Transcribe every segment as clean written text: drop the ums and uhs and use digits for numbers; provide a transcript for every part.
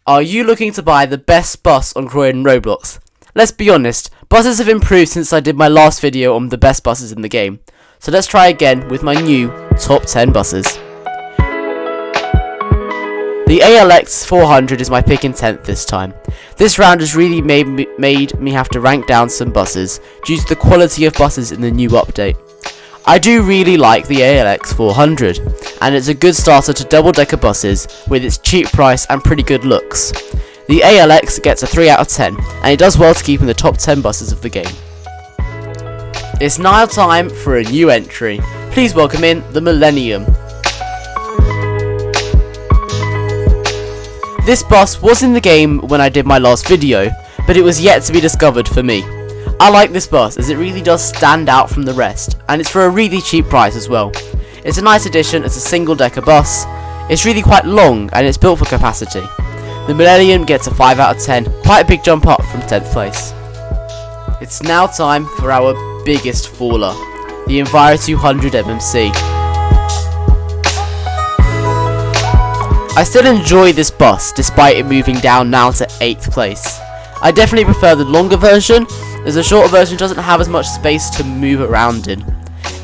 Are you looking to buy the best bus on Croydon ROBLOX? Let's be honest, buses have improved since I did my last video on the best buses in the game. So let's try again with my new top 10 buses. The ALX 400 is my pick in 10th this time. This round has really made me have to rank down some buses due to the quality of buses in the new update. I do really like the ALX 400, and it's a good starter to double-decker buses with its cheap price and pretty good looks. The ALX gets a 3 out of 10, and it does well to keep in the top 10 buses of the game. It's now time for a new entry. Please welcome in the Millennium. This bus was in the game when I did my last video, but it was yet to be discovered for me. I like this bus as it really does stand out from the rest, and it's for a really cheap price as well. It's a nice addition as a single decker bus. It's really quite long and it's built for capacity. The Millennium gets a 5 out of 10, quite a big jump up from 10th place. It's now time for our biggest faller, the Enviro 200 MMC. I still enjoy this bus despite it moving down now to 8th place. I definitely prefer the longer version, as the shorter version doesn't have as much space to move around in.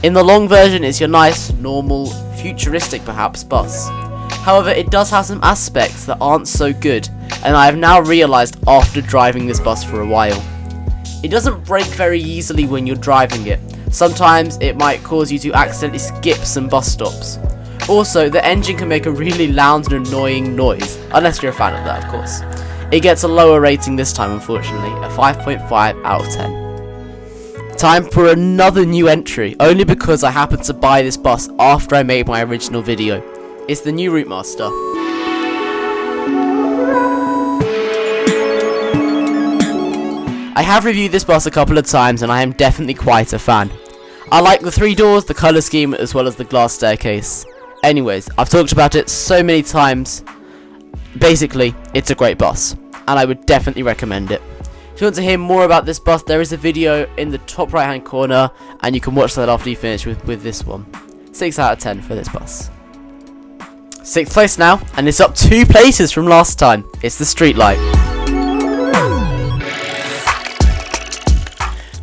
In the long version, it's your nice, normal, futuristic perhaps bus. However, it does have some aspects that aren't so good, and I have now realised after driving this bus for a while. It doesn't brake very easily when you're driving it. Sometimes it might cause you to accidentally skip some bus stops. Also, the engine can make a really loud and annoying noise, unless you're a fan of that, of course. It gets a lower rating this time, unfortunately, a 5.5 out of 10. Time for another new entry, only because I happened to buy this bus after I made my original video. It's the new Routemaster. I have reviewed this bus a couple of times and I am definitely quite a fan. I like the 3 doors, the colour scheme, as well as the glass staircase. Anyways, I've talked about it so many times. Basically, it's a great bus, and I would definitely recommend it. If you want to hear more about this bus, there is a video in the top right hand corner, and you can watch that after you finish with this one. 6 out of 10 for this bus. 6th place now, and it's up 2 places from last time. It's the Streetlight.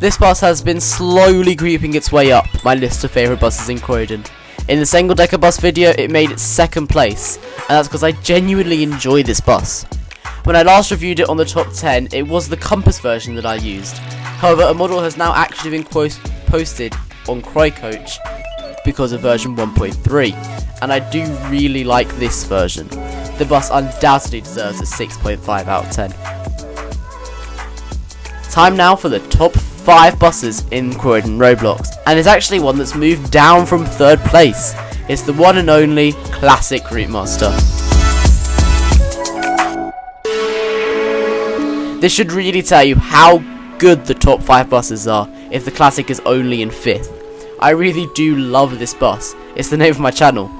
This bus has been slowly creeping its way up my list of favourite buses in Croydon. In the single decker bus video, it made its 2nd place, and that's because I genuinely enjoy this bus. When I last reviewed it on the top 10, it was the Compass version that I used. However, a model has now actually been posted on Croydon because of version 1.3, and I do really like this version. The bus undoubtedly deserves a 6.5 out of 10. Time now for the top 5 buses in Croydon ROBLOX, and it's actually one that's moved down from 3rd place. It's the one and only Classic Routemaster. This should really tell you how good the top 5 buses are if the Classic is only in 5th. I really do love this bus. It's the name of my channel.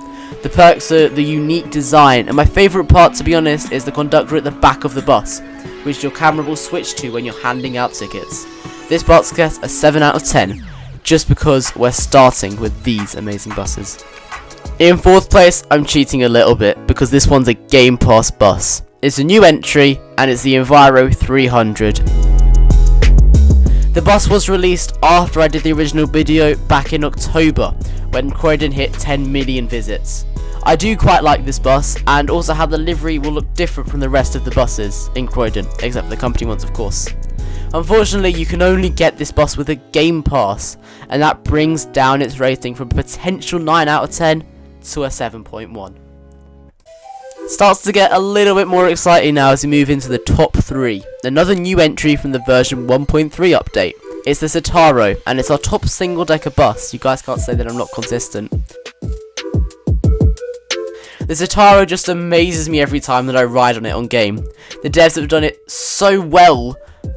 The perks are the unique design, and my favourite part, to be honest, is the conductor at the back of the bus, which your camera will switch to when you're handing out tickets. This bus gets a 7 out of 10, just because we're starting with these amazing buses. In 4th place, I'm cheating a little bit, because this one's a Game Pass bus. It's a new entry, and it's the Enviro 300. The bus was released after I did the original video back in October, when Croydon hit 10 million visits. I do quite like this bus, and also how the livery will look different from the rest of the buses in Croydon, except for the company ones, of course. Unfortunately, you can only get this bus with a Game Pass, and that brings down its rating from a potential 9 out of 10 to a 7.1. Starts to get a little bit more exciting now as we move into the top 3. Another new entry from the version 1.3 update. It's the Citaro, and it's our top single decker bus. You guys can't say that I'm not consistent. The Citaro just amazes me every time that I ride on it on game. The devs have done it so well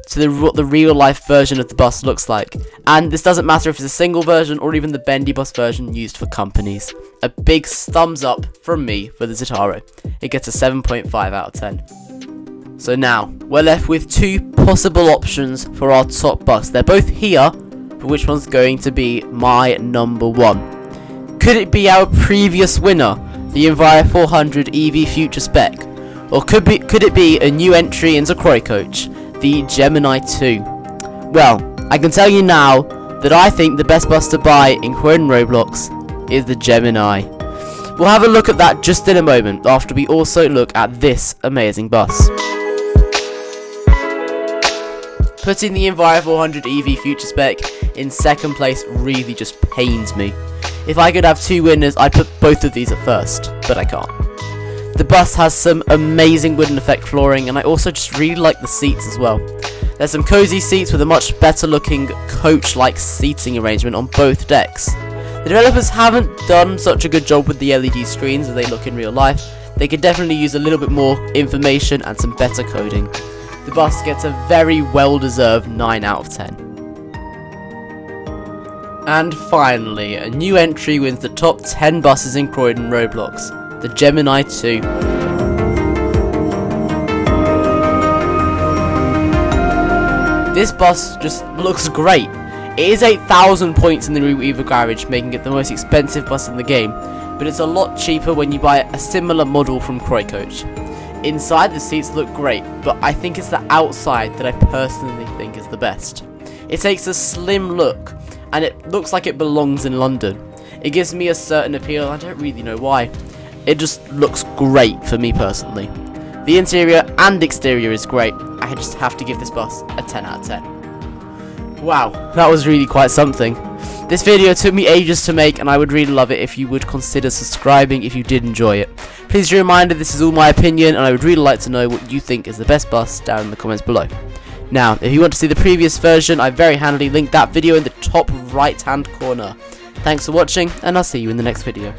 to what the real life version of the bus looks like, and this doesn't matter if it's a single version or even the bendy bus version used for companies. A big thumbs up from me for the Citaro. It gets a 7.5 out of 10. So now we're left with 2 possible options for our top bus. They're both here, but which one's going to be my number 1? Could it be our previous winner, the Enviro 400 EV Future Spec? Or could it be a new entry into Croydon Coach, the Gemini 2? Well, I can tell you now that I think the best bus to buy in Croydon ROBLOX is the Gemini. We'll have a look at that just in a moment, after we also look at this amazing bus. Putting the Enviro 400 EV Future Spec in second place really just pains me. If I could have two winners, I'd put both of these at first, but I can't. The bus has some amazing wooden effect flooring, and I also just really like the seats as well. There's some cozy seats with a much better looking coach-like seating arrangement on both decks. The developers haven't done such a good job with the LED screens as they look in real life. They could definitely use a little bit more information and some better coding. The bus gets a very well-deserved 9 out of 10. And finally, a new entry wins the top 10 buses in Croydon ROBLOX, the Gemini 2. This bus just looks great. It is 8,000 points in the Routemaster garage, making it the most expensive bus in the game, but it's a lot cheaper when you buy a similar model from Croydon Coach. Inside, the seats look great, but I think it's the outside that I personally think is the best. It takes a slim look, and it looks like it belongs in London. It gives me a certain appeal, I don't really know why. It just looks great for me personally. The interior and exterior is great. I just have to give this bus a 10 out of 10. Wow, that was really quite something. This video took me ages to make, and I would really love it if you would consider subscribing if you did enjoy it. Please be reminded this is all my opinion, and I would really like to know what you think is the best bus down in the comments below. Now, if you want to see the previous version, I very handily linked that video in the top right hand corner. Thanks for watching, and I'll see you in the next video.